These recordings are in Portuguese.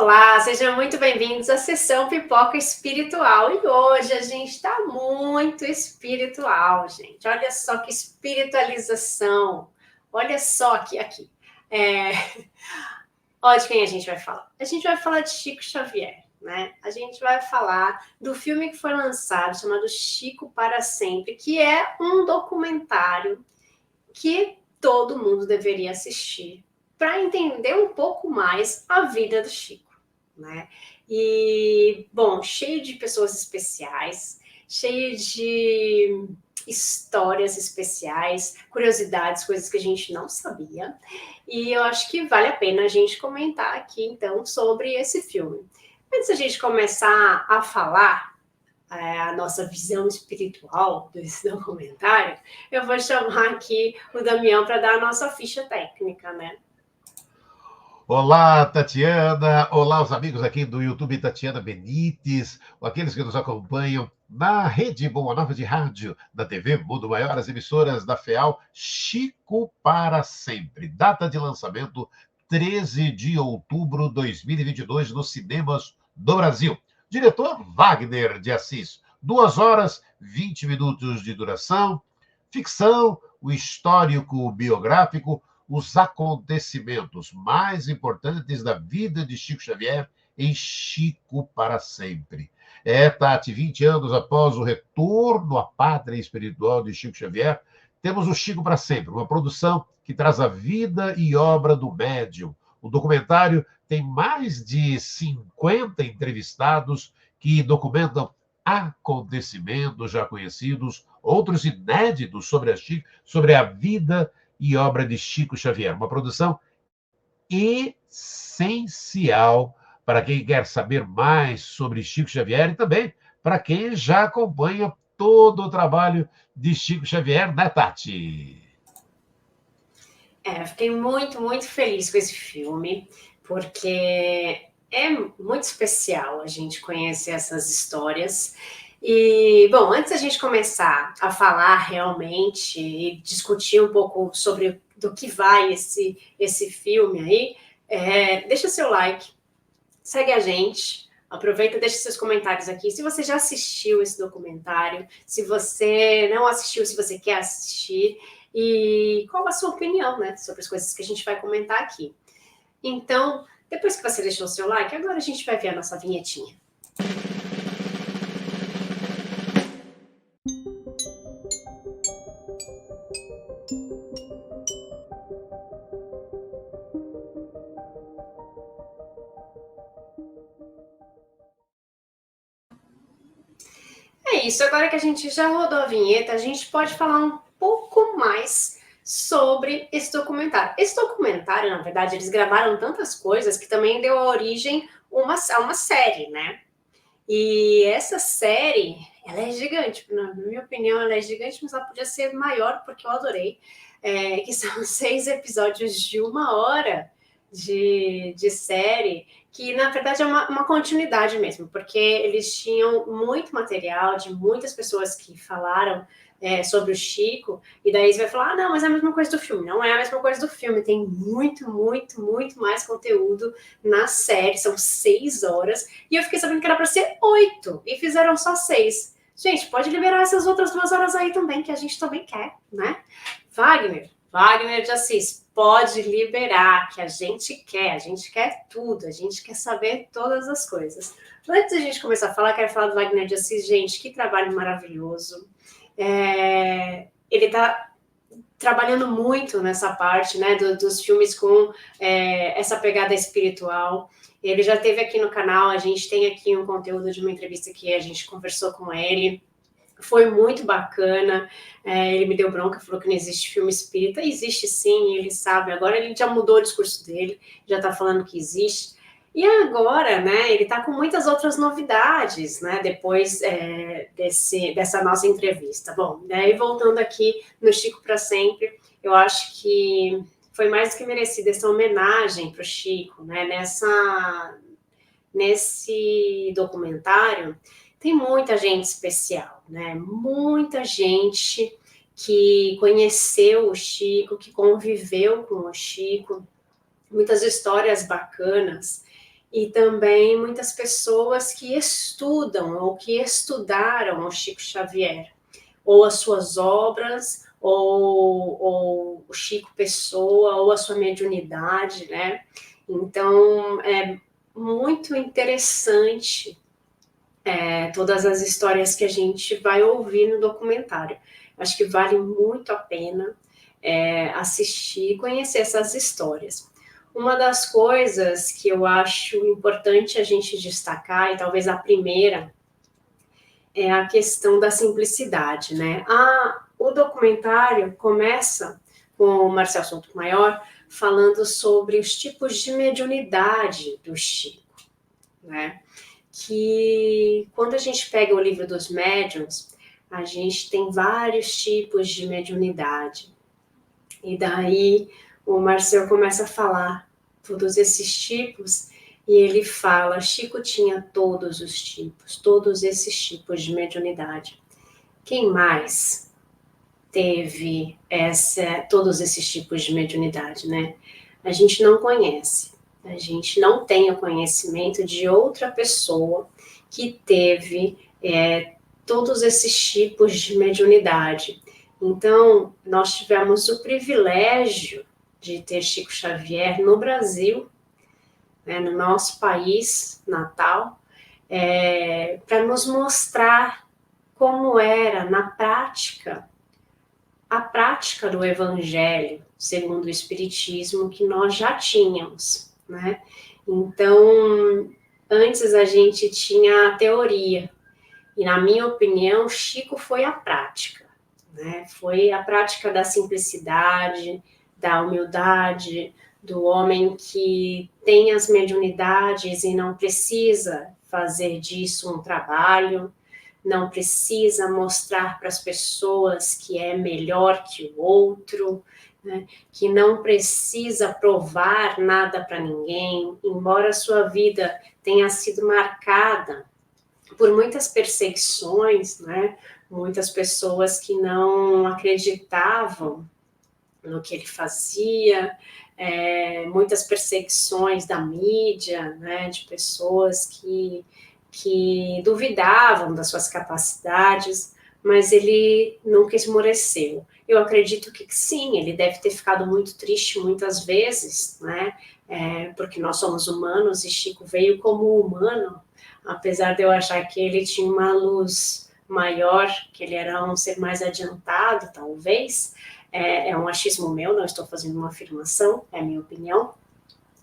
Olá, sejam muito bem-vindos à sessão Pipoca Espiritual. E hoje a gente está muito espiritual, gente. Olha só que espiritualização. Olha só aqui. É... Olha de quem a gente vai falar. A gente vai falar de Chico Xavier, né? A gente vai falar do filme que foi lançado, chamado Chico para Sempre, que é um documentário que todo mundo deveria assistir para entender um pouco mais a vida do Chico, né? E, bom, cheio de pessoas especiais, cheio de histórias especiais, curiosidades, coisas que a gente não sabia. E eu acho que vale a pena a gente comentar aqui, então, sobre esse filme. Antes da gente começar a falar a nossa visão espiritual desse documentário, eu vou chamar aqui o Damião para dar a nossa ficha técnica, né? Olá, Tatiana. Olá, os amigos aqui do YouTube Tatiana Benites, aqueles que nos acompanham na Rede Boa Nova de Rádio, da TV Mundo Maior, as emissoras da FEAL, Chico para Sempre. Data de lançamento, 13 de outubro de 2022, nos cinemas do Brasil. Diretor Wagner de Assis. 2 horas, 20 minutos de duração. Ficção, o histórico biográfico, os acontecimentos mais importantes da vida de Chico Xavier em Chico para Sempre. Tati, 20 anos após o retorno à pátria espiritual de Chico Xavier, temos o Chico para Sempre, uma produção que traz a vida e obra do médium. O documentário tem mais de 50 entrevistados que documentam acontecimentos já conhecidos, outros inéditos sobre a vida e obra de Chico Xavier. Uma produção essencial para quem quer saber mais sobre Chico Xavier e também para quem já acompanha todo o trabalho de Chico Xavier, né, Tati? Eu fiquei muito feliz com esse filme, porque é muito especial a gente conhecer essas histórias. E, bom, antes da gente começar a falar realmente e discutir um pouco sobre do que vai esse filme aí, deixa seu like, segue a gente, aproveita, deixa seus comentários aqui. Se você já assistiu esse documentário, se você não assistiu, se você quer assistir, e qual a sua opinião, né, sobre as coisas que a gente vai comentar aqui. Então, depois que você deixou o seu like, agora a gente vai ver a nossa vinhetinha. É isso, agora que a gente já rodou a vinheta, a gente pode falar um pouco mais sobre esse documentário. Esse documentário, na verdade, eles gravaram tantas coisas que também deu origem a uma série, né? E essa série, ela é gigante, na minha opinião, ela é gigante, mas ela podia ser maior, porque eu adorei, que são 6 episódios de 1 hora de série, que na verdade é uma continuidade mesmo, porque eles tinham muito material de muitas pessoas que falaram sobre o Chico, e daí você vai falar, não, mas é a mesma coisa do filme. Não é a mesma coisa do filme, tem muito mais conteúdo na série, são 6 horas, e eu fiquei sabendo que era para ser 8, e fizeram só 6. Gente, pode liberar essas outras 2 horas aí também, que a gente também quer, né? Wagner de Assis, pode liberar, que a gente quer tudo, a gente quer saber todas as coisas. Antes da gente começar a falar, quero falar do Wagner de Assis, gente, que trabalho maravilhoso. Ele está trabalhando muito nessa parte, né, dos filmes com essa pegada espiritual. Ele já esteve aqui no canal, a gente tem aqui um conteúdo de uma entrevista que a gente conversou com ele. Foi muito bacana, ele me deu bronca, falou que não existe filme espírita. Existe sim, ele sabe, agora ele já mudou o discurso dele, já está falando que existe. E agora, né, ele está com muitas outras novidades, né, depois dessa nossa entrevista. Bom, daí voltando aqui no Chico para Sempre, eu acho que foi mais do que merecida essa homenagem para o Chico, né, nesse documentário. Tem muita gente especial, né? Muita gente que conheceu o Chico, que conviveu com o Chico, muitas histórias bacanas. e também muitas pessoas que estudam ou que estudaram o Chico Xavier, ou as suas obras, ou o Chico Pessoa, ou a sua mediunidade, né? Então, é muito interessante todas as histórias que a gente vai ouvir no documentário. Acho que vale muito a pena assistir e conhecer essas histórias. Uma das coisas que eu acho importante a gente destacar, e talvez a primeira, é a questão da simplicidade, né? O documentário começa com o Marcel Sotomayor falando sobre os tipos de mediunidade do Chico, né? Que quando a gente pega o livro dos médiuns, a gente tem vários tipos de mediunidade. E daí o Marcel começa a falar todos esses tipos, e ele fala, Chico tinha todos os tipos, todos esses tipos de mediunidade. Quem mais teve todos esses tipos de mediunidade, né? A gente não conhece, a gente não tem o conhecimento de outra pessoa que teve todos esses tipos de mediunidade. Então, nós tivemos o privilégio de ter Chico Xavier no Brasil, né, no nosso país natal, para nos mostrar como era, na prática, a prática do Evangelho, segundo o Espiritismo, que nós já tínhamos, né? Então, antes a gente tinha a teoria, e na minha opinião, Chico foi a prática, né? Foi a prática da simplicidade, da humildade, do homem que tem as mediunidades e não precisa fazer disso um trabalho, não precisa mostrar para as pessoas que é melhor que o outro, né? Que não precisa provar nada para ninguém, embora a sua vida tenha sido marcada por muitas perseguições, né? Muitas pessoas que não acreditavam no que ele fazia, muitas perseguições da mídia, né? De pessoas que duvidavam das suas capacidades, mas ele nunca esmoreceu. Eu acredito que sim, ele deve ter ficado muito triste muitas vezes, né? Porque nós somos humanos e Chico veio como humano, apesar de eu achar que ele tinha uma luz maior, que ele era um ser mais adiantado, talvez. É um achismo meu, não estou fazendo uma afirmação, é a minha opinião.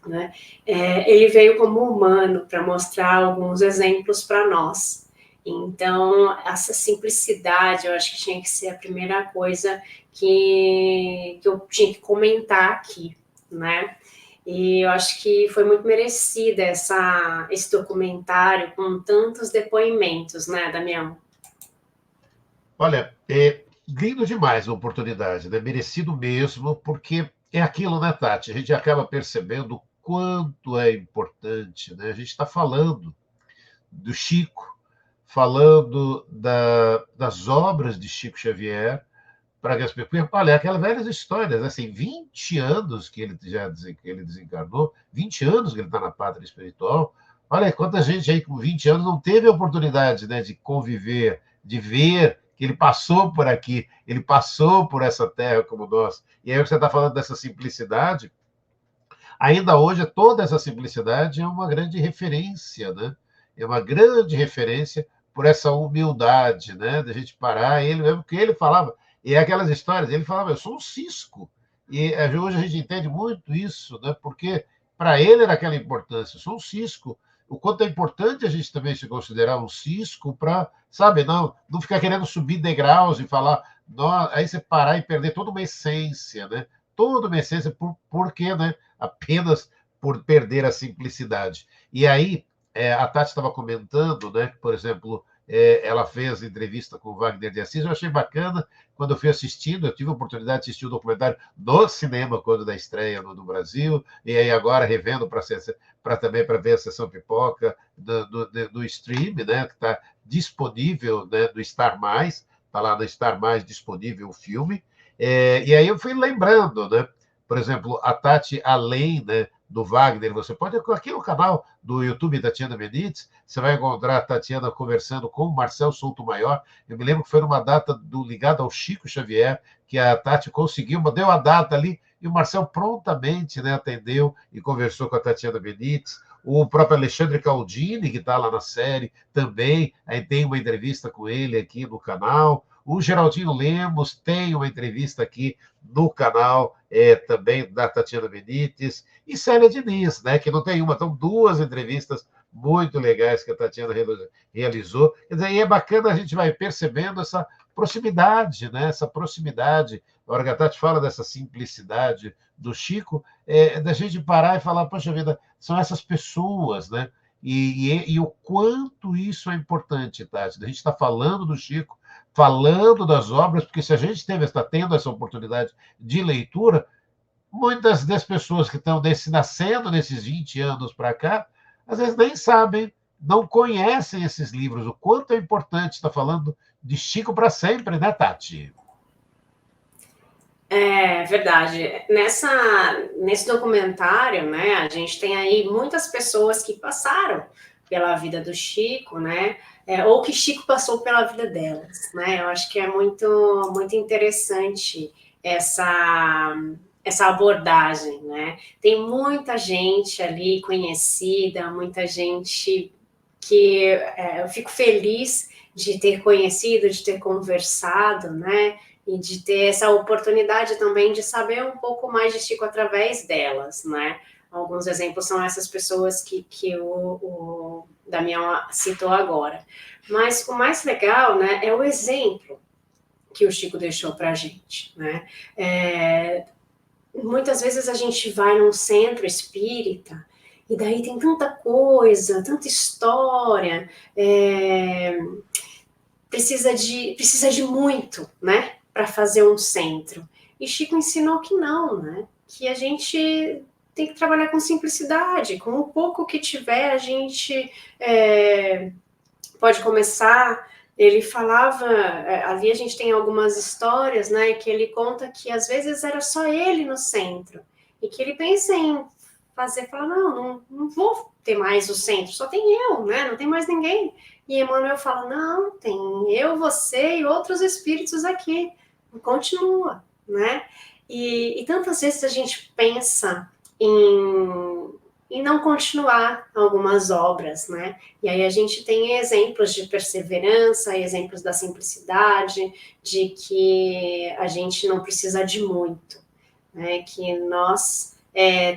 Né? Ele veio como humano para mostrar alguns exemplos para nós. Então, essa simplicidade, eu acho que tinha que ser a primeira coisa que eu tinha que comentar aqui, né? E eu acho que foi muito merecida esse documentário com tantos depoimentos, né, Damião? Olha, lindo demais a oportunidade, né? Merecido mesmo, porque é aquilo, né, Tati? A gente acaba percebendo o quanto é importante, né? A gente está falando do Chico, falando das obras de Chico Xavier, para que as pessoas. Olha, aquelas velhas histórias, assim, 20 anos que ele que ele desencarnou, 20 anos que ele está na pátria espiritual. Olha, quanta gente aí com 20 anos não teve a oportunidade, né, de conviver, de ver que ele passou por aqui, ele passou por essa terra como nós. E aí você está falando dessa simplicidade. Ainda hoje, toda essa simplicidade é uma grande referência, né? É uma grande referência por essa humildade, né? Da gente parar, ele mesmo que ele falava, e é aquelas histórias, ele falava, eu sou um cisco. E hoje a gente entende muito isso, né? Porque para ele era aquela importância, eu sou um cisco. O quanto é importante a gente também se considerar um cisco para, sabe, não ficar querendo subir degraus e falar, aí você parar e perder toda uma essência, né? Toda uma essência, porque, né? Apenas por perder a simplicidade. E aí, a Tati estava comentando, né, que, por exemplo, ela fez entrevista com o Wagner de Assis, eu achei bacana, quando eu fui assistindo, eu tive a oportunidade de assistir o documentário no cinema, quando da estreia no Brasil, e aí agora revendo também para ver a sessão pipoca do stream, né, que está disponível, né, do Star Mais, está lá no Star Mais disponível o filme, e aí eu fui lembrando, né, por exemplo, a Tati, além, né, do Wagner, você pode, aqui no canal do YouTube Tatiana Benites, você vai encontrar a Tatiana conversando com o Marcel Souto-Maior. Eu me lembro que foi numa data ligada ao Chico Xavier, que a Tati conseguiu, deu a data ali, e o Marcel prontamente, né, atendeu e conversou com a Tatiana Benites. O próprio Alexandre Caldini, que está lá na série, também, aí tem uma entrevista com ele aqui no canal. O Geraldinho Lemos tem uma entrevista aqui no canal também da Tatiana Benites. E Célia Diniz, né, que não tem uma, são duas entrevistas muito legais que a Tatiana realizou. Quer dizer, e é bacana, a gente vai percebendo essa proximidade, né, essa proximidade. A hora que a Tati fala dessa simplicidade do Chico, da gente parar e falar, poxa vida, são essas pessoas, né? E o quanto isso é importante, Tati. A gente está falando do Chico, falando das obras, porque se a gente está tendo essa oportunidade de leitura, muitas das pessoas que estão nascendo nesses 20 anos para cá, às vezes nem sabem, não conhecem esses livros, o quanto é importante estar falando de Chico para sempre, né, Tati? É verdade. Nesse documentário, né, a gente tem aí muitas pessoas que passaram pela vida do Chico, né, ou que Chico passou pela vida delas, né. Eu acho que é muito interessante essa abordagem, né. Tem muita gente ali conhecida, muita gente que eu fico feliz de ter conhecido, de ter conversado, né, e de ter essa oportunidade também de saber um pouco mais de Chico através delas, né? Alguns exemplos são essas pessoas que o Damião citou agora. Mas o mais legal, né, é o exemplo que o Chico deixou para a gente, né? Muitas vezes a gente vai num centro espírita e daí tem tanta coisa, tanta história, precisa de muito, né, para fazer um centro. E Chico ensinou que não, né, que a gente tem que trabalhar com simplicidade, com o pouco que tiver a gente pode começar. Ele falava, ali a gente tem algumas histórias, né, que ele conta que às vezes era só ele no centro, e que ele pensa em fala, não vou ter mais o centro, só tem eu, né, não tem mais ninguém. E Emmanuel fala, não, tem eu, você e outros espíritos aqui, continua, né. E tantas vezes a gente pensa em não continuar algumas obras, né? E aí a gente tem exemplos de perseverança, exemplos da simplicidade, de que a gente não precisa de muito, né? Que nós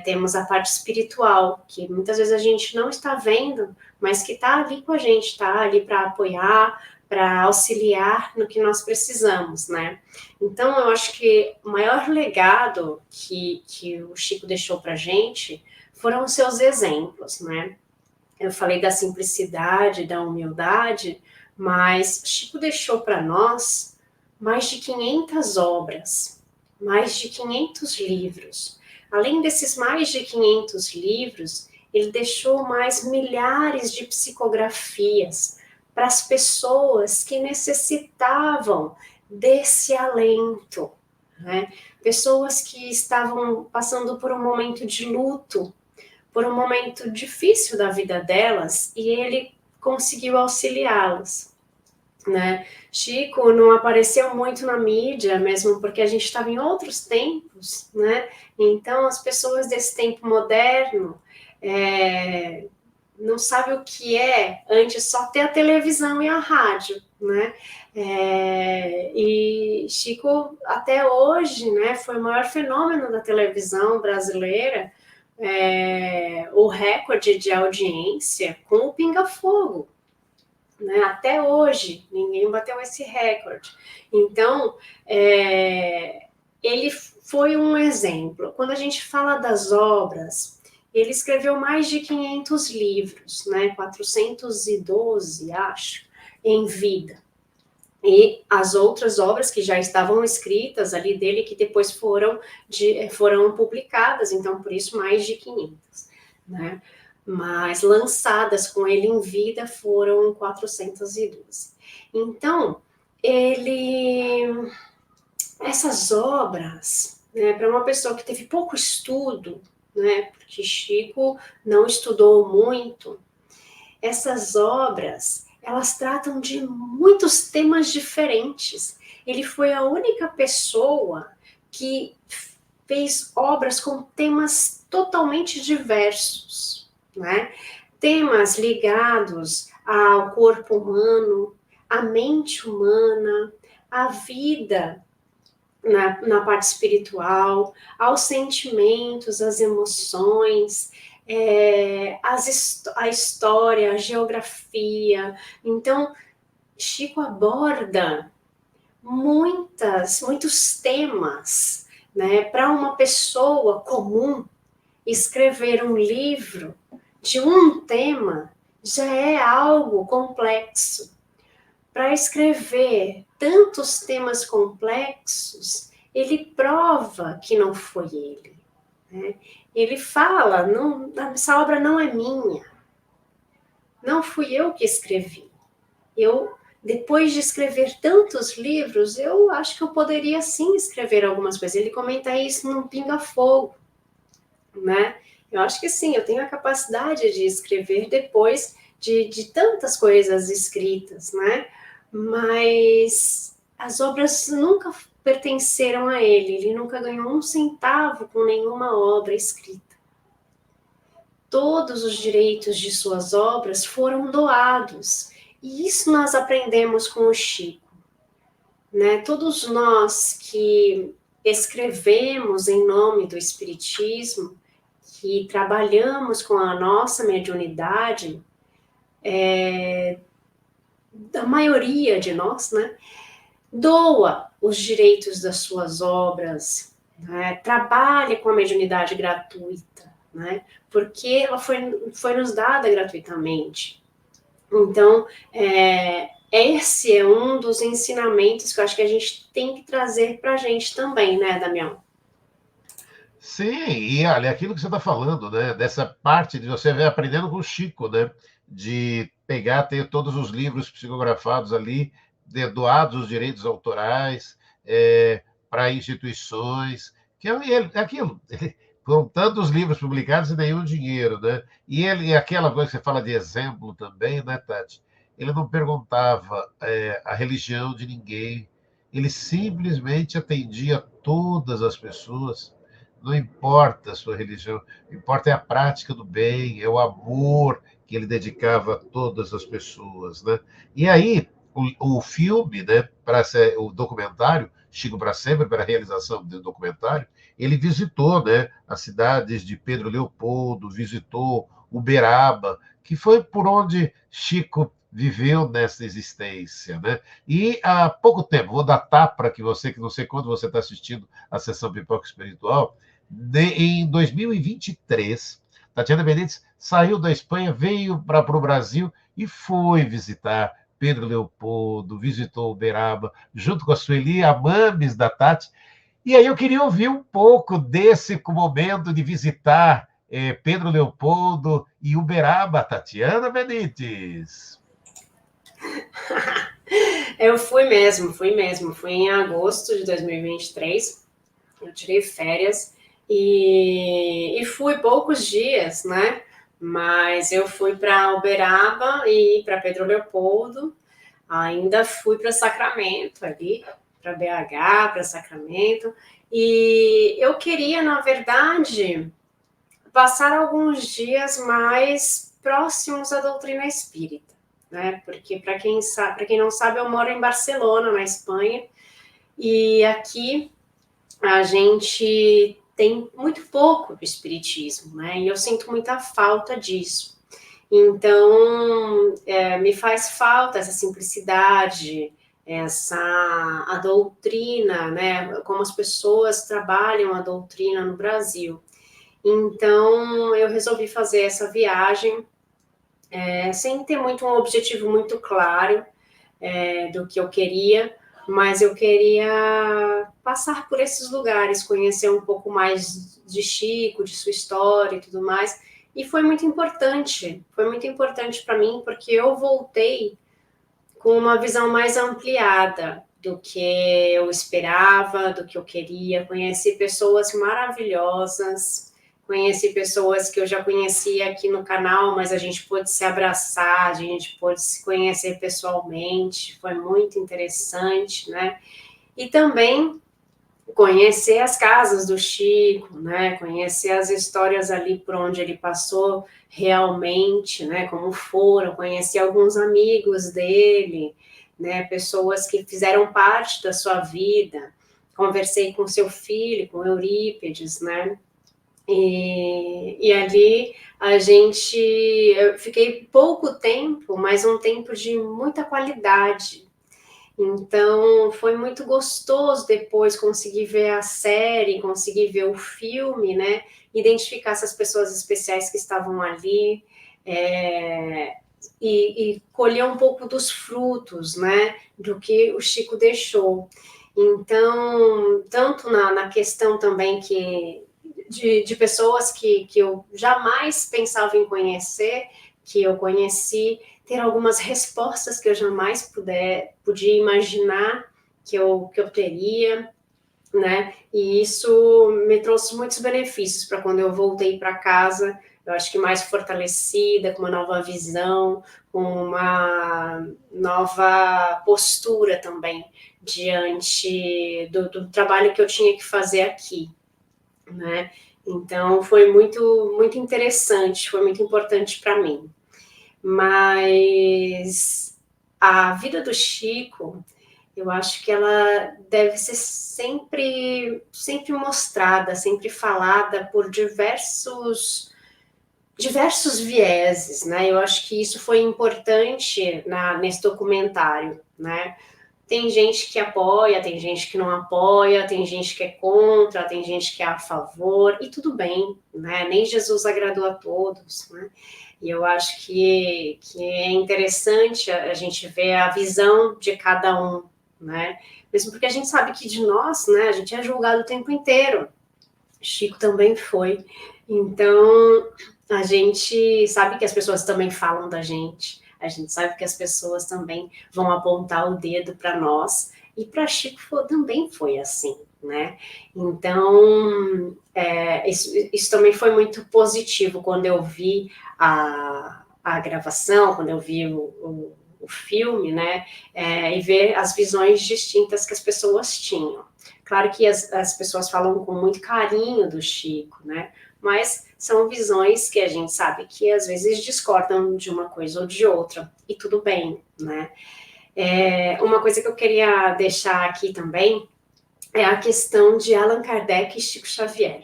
temos a parte espiritual, que muitas vezes a gente não está vendo, mas que está ali com a gente, está ali para apoiar, para auxiliar no que nós precisamos, né? Então, eu acho que o maior legado que o Chico deixou para a gente foram os seus exemplos, né? Eu falei da simplicidade, da humildade, mas Chico deixou para nós mais de 500 obras, mais de 500 livros. Além desses mais de 500 livros, ele deixou mais milhares de psicografias para as pessoas que necessitavam desse alento, né? Pessoas que estavam passando por um momento de luto, por um momento difícil da vida delas, e ele conseguiu auxiliá-las, né? Chico não apareceu muito na mídia, mesmo porque a gente estava em outros tempos, né? Então, as pessoas desse tempo moderno não sabem o que é antes só ter a televisão e a rádio, né? E Chico, até hoje, né, foi o maior fenômeno da televisão brasileira, o recorde de audiência com o Pinga Fogo, né? Até hoje ninguém bateu esse recorde. Então ele foi um exemplo. Quando a gente fala das obras, ele escreveu mais de 500 livros, né? 412, acho, em vida. E as outras obras que já estavam escritas ali dele, que depois foram publicadas, então por isso mais de 500, né? Mas lançadas com ele em vida foram 412. Então, essas obras, né, para uma pessoa que teve pouco estudo, né? Porque Chico não estudou muito. Essas obras, elas tratam de muitos temas diferentes. Ele foi a única pessoa que fez obras com temas totalmente diversos, né? Temas ligados ao corpo humano, à mente humana, à vida na parte espiritual, aos sentimentos, às emoções, a história, a geografia. Então, Chico aborda muitos temas, né? Para uma pessoa comum, escrever um livro de um tema já é algo complexo. Para escrever tantos temas complexos, ele prova que não foi ele. Né? Ele fala, não, essa obra não é minha, não fui eu que escrevi. Depois de escrever tantos livros, eu acho que eu poderia sim escrever algumas coisas. Ele comenta isso num Pinga Fogo, né? Eu acho que sim, eu tenho a capacidade de escrever depois de tantas coisas escritas, né? Mas as obras nunca pertenceram a ele, ele nunca ganhou um centavo com nenhuma obra escrita. Todos os direitos de suas obras foram doados, e isso nós aprendemos com o Chico, né? Todos nós que escrevemos em nome do Espiritismo, que trabalhamos com a nossa mediunidade, a maioria de nós, né, doa os direitos das suas obras, né, trabalha com a mediunidade gratuita, né, porque ela foi nos dada gratuitamente. Então, esse é um dos ensinamentos que eu acho que a gente tem que trazer para a gente também, né, Damião? Sim, e olha, aquilo que você está falando, né? Dessa parte de você ver aprendendo com o Chico, né? De pegar, ter todos os livros psicografados ali, doados os direitos autorais para instituições, que é aquilo. Foram tantos livros publicados e nenhum dinheiro, né? E aquela coisa que você fala de exemplo também, né, Tati? Ele não perguntava a religião de ninguém, ele simplesmente atendia todas as pessoas. Não importa a sua religião, o que importa é a prática do bem, é o amor que ele dedicava a todas as pessoas, né? E aí, o filme, né, o documentário, Chico para Sempre, para a realização do documentário, ele visitou, né, as cidades de Pedro Leopoldo, visitou Uberaba, que foi por onde Chico viveu nessa existência, né? E há pouco tempo, vou datar para que você, que não sei quando você está assistindo a sessão Pipoca Espiritual, em 2023, Tatiana Benítez saiu da Espanha, veio para o Brasil e foi visitar Pedro Leopoldo, visitou Uberaba, junto com a Sueli, a mames da Tati. E aí eu queria ouvir um pouco desse momento de visitar Pedro Leopoldo e Uberaba, Tatiana Benítez. Eu fui mesmo. Fui em agosto de 2023. Eu tirei férias e fui poucos dias, né? Mas eu fui para Uberaba e para Pedro Leopoldo. Ainda fui para Sacramento ali, para BH, para Sacramento. E eu queria, na verdade, passar alguns dias mais próximos à doutrina espírita, né? Porque para quem não sabe, eu moro em Barcelona, na Espanha, e aqui a gente tem muito pouco do espiritismo, né? E eu sinto muita falta disso. Então, me faz falta essa simplicidade, a doutrina, né? Como as pessoas trabalham a doutrina no Brasil. Então, eu resolvi fazer essa viagem, sem ter um objetivo muito claro do que eu queria, mas eu queria passar por esses lugares, conhecer um pouco mais de Chico, de sua história e tudo mais. E foi muito importante para mim, porque eu voltei com uma visão mais ampliada do que eu esperava, do que eu queria. Conheci pessoas maravilhosas, conheci pessoas que eu já conhecia aqui no canal, mas a gente pôde se abraçar, a gente pôde se conhecer pessoalmente, foi muito interessante, né? E também conhecer as casas do Chico, né? Conhecer as histórias ali por onde ele passou realmente, né? Como foram, conhecer alguns amigos dele, né? Pessoas que fizeram parte da sua vida. Conversei com seu filho, com Eurípides, né? E ali eu fiquei pouco tempo, mas um tempo de muita qualidade. Então, foi muito gostoso depois conseguir ver a série, conseguir ver o filme, né? Identificar essas pessoas especiais que estavam ali, é, e colher um pouco dos frutos, né? Do que o Chico deixou. Então, tanto na questão também de pessoas que eu jamais pensava em conhecer, que eu conheci, ter algumas respostas que eu jamais podia imaginar que eu teria, né? E isso me trouxe muitos benefícios para quando eu voltei para casa, eu acho que mais fortalecida, com uma nova visão, com uma nova postura também diante do trabalho que eu tinha que fazer aqui, né? Então foi muito interessante, foi muito importante para mim. Mas a vida do Chico, eu acho que ela deve ser sempre mostrada, sempre falada por diversos vieses, né? Eu acho que isso foi importante nesse documentário, né? Tem gente que apoia, tem gente que não apoia, tem gente que é contra, tem gente que é a favor, e tudo bem, né? Nem Jesus agradou a todos, né? E eu acho que é interessante a gente ver a visão de cada um, né? Mesmo porque a gente sabe que de nós, né, a gente é julgado o tempo inteiro. Chico também foi. Então, a gente sabe que as pessoas também falam da gente, a gente sabe que as pessoas também vão apontar o dedo para nós, e para Chico também foi assim, né? Então, isso também foi muito positivo quando eu vi a gravação, quando eu vi o filme, né? E ver as visões distintas que as pessoas tinham. Claro que as pessoas falam com muito carinho do Chico, né? Mas são visões que a gente sabe que às vezes discordam de uma coisa ou de outra, e tudo bem, né? Uma coisa que eu queria deixar aqui também é a questão de Allan Kardec e Chico Xavier,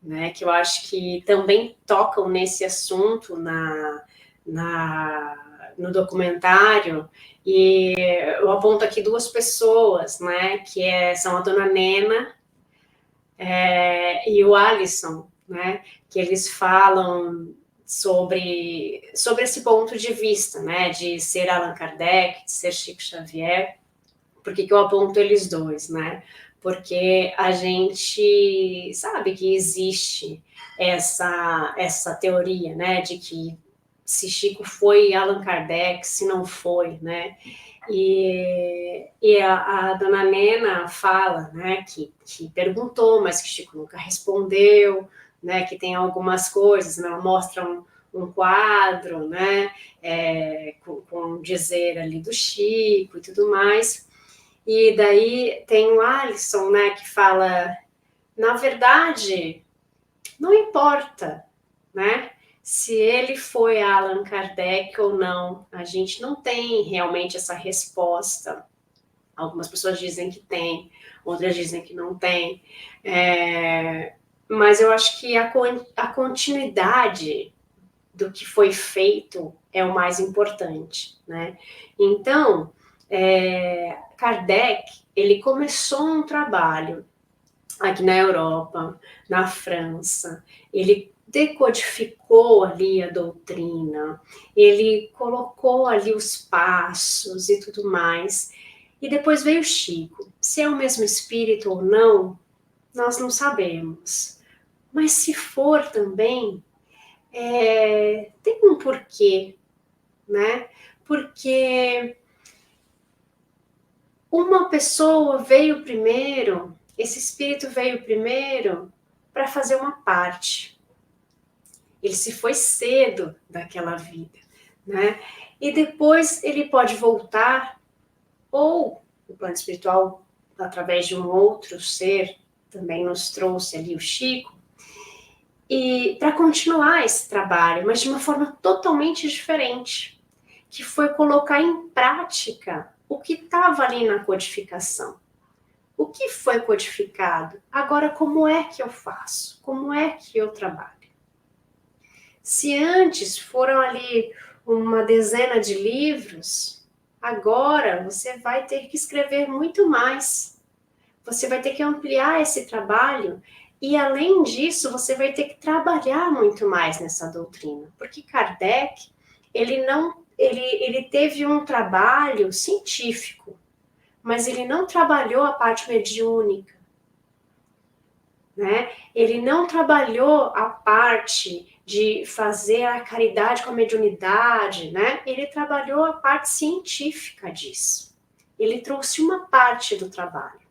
né? Que eu acho que também tocam nesse assunto no documentário, e eu aponto aqui duas pessoas, né? São a dona Nena e o Alisson, né? Que eles falam sobre esse ponto de vista, né? De ser Allan Kardec, de ser Chico Xavier. Por que eu aponto eles dois, né? Porque a gente sabe que existe essa teoria, né? De que se Chico foi Allan Kardec, se não foi, né? E a dona Nena fala, né, que perguntou, mas que Chico nunca respondeu, né, que tem algumas coisas, né, ela mostra um quadro, né, com dizer ali do Chico e tudo mais. E daí tem o Alisson, né, que fala, na verdade, não importa, né? Se ele foi Allan Kardec ou não, a gente não tem realmente essa resposta. Algumas pessoas dizem que tem, outras dizem que não tem. Mas eu acho que a continuidade do que foi feito é o mais importante, né? Então, Kardec, ele começou um trabalho aqui na Europa, na França, ele decodificou ali a doutrina, ele colocou ali os passos e tudo mais, e depois veio Chico. Se é o mesmo espírito ou não, nós não sabemos. Mas se for também, tem um porquê, né? Porque uma pessoa veio primeiro, esse espírito veio primeiro para fazer uma parte. Ele se foi cedo daquela vida, né? E depois ele pode voltar, ou o plano espiritual, através de um outro ser, também nos trouxe ali o Chico, e para continuar esse trabalho, mas de uma forma totalmente diferente, que foi colocar em prática o que estava ali na codificação. O que foi codificado? Agora, como é que eu faço? Como é que eu trabalho? Se antes foram ali uma dezena de livros, agora você vai ter que escrever muito mais. Você vai ter que ampliar esse trabalho e, além disso, você vai ter que trabalhar muito mais nessa doutrina. Porque Kardec, ele teve um trabalho científico, mas ele não trabalhou a parte mediúnica, né? Ele não trabalhou a parte de fazer a caridade com a mediunidade, né? Ele trabalhou a parte científica disso. Ele trouxe uma parte do trabalho.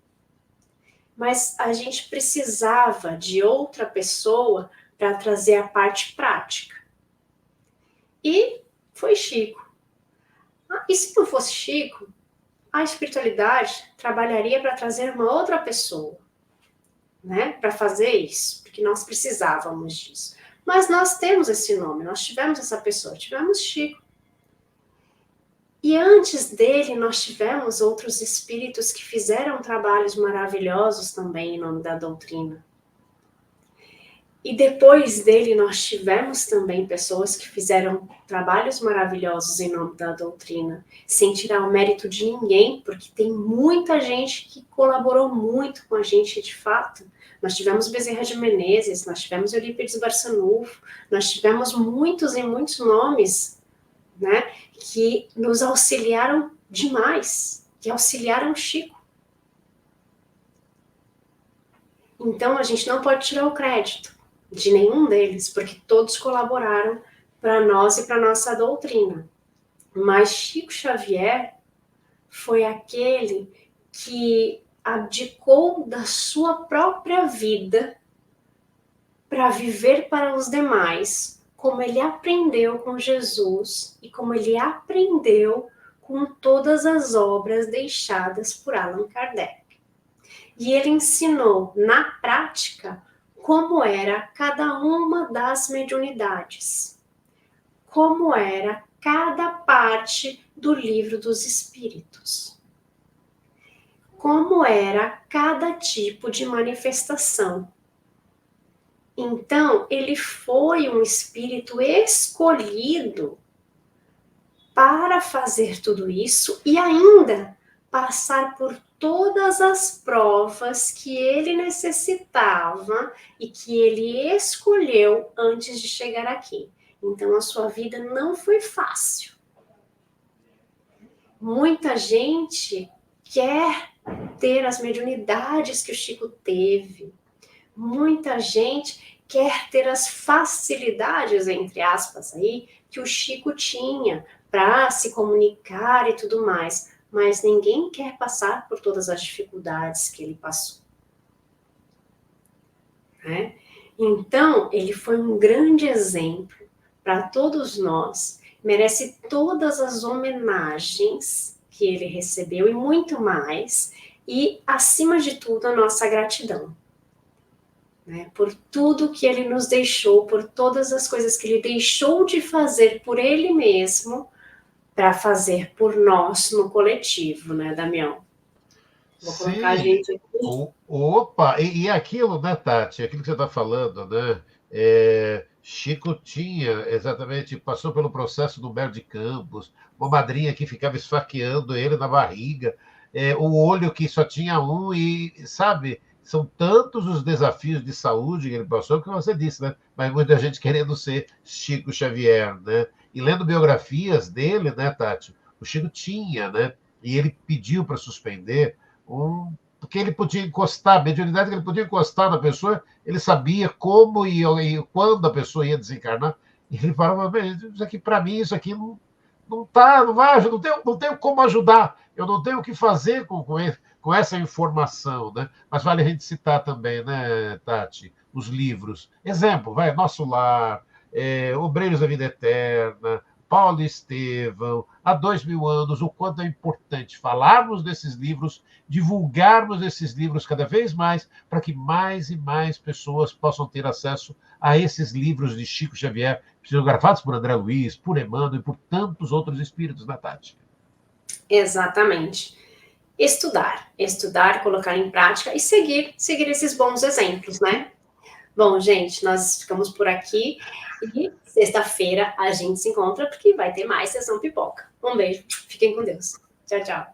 Mas a gente precisava de outra pessoa para trazer a parte prática. E foi Chico. E se não fosse Chico, a espiritualidade trabalharia para trazer uma outra pessoa, né, para fazer isso, porque nós precisávamos disso. Mas nós temos esse nome, nós tivemos essa pessoa, tivemos Chico. E antes dele, nós tivemos outros espíritos que fizeram trabalhos maravilhosos também em nome da doutrina. E depois dele, nós tivemos também pessoas que fizeram trabalhos maravilhosos em nome da doutrina, sem tirar o mérito de ninguém, porque tem muita gente que colaborou muito com a gente de fato. Nós tivemos Bezerra de Menezes, nós tivemos Eurípides Barçanufo, nós tivemos muitos e muitos nomes, né, que nos auxiliaram demais, que auxiliaram o Chico. Então, a gente não pode tirar o crédito de nenhum deles, porque todos colaboraram para nós e para nossa doutrina. Mas Chico Xavier foi aquele que abdicou da sua própria vida para viver para os demais, como ele aprendeu com Jesus e como ele aprendeu com todas as obras deixadas por Allan Kardec. E ele ensinou na prática como era cada uma das mediunidades, como era cada parte do Livro dos Espíritos, como era cada tipo de manifestação. Então, ele foi um espírito escolhido para fazer tudo isso e ainda passar por todas as provas que ele necessitava e que ele escolheu antes de chegar aqui. Então, a sua vida não foi fácil. Muita gente quer ter as mediunidades que o Chico teve. Muita gente quer ter as facilidades, entre aspas, aí, que o Chico tinha para se comunicar e tudo mais. Mas ninguém quer passar por todas as dificuldades que ele passou, né? Então, ele foi um grande exemplo para todos nós, merece todas as homenagens que ele recebeu e muito mais, e, acima de tudo, a nossa gratidão, né? Por tudo que ele nos deixou, por todas as coisas que ele deixou de fazer por ele mesmo, para fazer por nós no coletivo, né, Damião? Vou colocar a gente aqui. Opa, e aquilo, né, Tati? Aquilo que você está falando, né? Chico tinha, exatamente, passou pelo processo do Humberto de Campos, uma madrinha que ficava esfaqueando ele na barriga, o olho que só tinha um, e, sabe, são tantos os desafios de saúde que ele passou, que você disse, né? Mas muita gente querendo ser Chico Xavier, né? E lendo biografias dele, né, Tati? O Chico tinha, né? E ele pediu para suspender porque ele podia encostar, a mediunidade que ele podia encostar na pessoa, ele sabia como e quando a pessoa ia desencarnar. E ele falava, isso aqui, para mim, isso aqui não tá, não vai, não tenho como ajudar, eu não tenho o que fazer com essa informação, né? Mas vale a gente citar também, né, Tati, os livros. Exemplo, vai, Nosso Lar, Obreiros da Vida Eterna, Paulo Estevão, há 2000 anos, o quanto é importante falarmos desses livros, divulgarmos esses livros cada vez mais, para que mais e mais pessoas possam ter acesso a esses livros de Chico Xavier, psicografados por André Luiz, por Emmanuel e por tantos outros espíritos, na Tati. Exatamente. Estudar, colocar em prática e seguir esses bons exemplos, né? Bom, gente, nós ficamos por aqui e sexta-feira a gente se encontra porque vai ter mais Sessão Pipoca. Um beijo, fiquem com Deus. Tchau, tchau.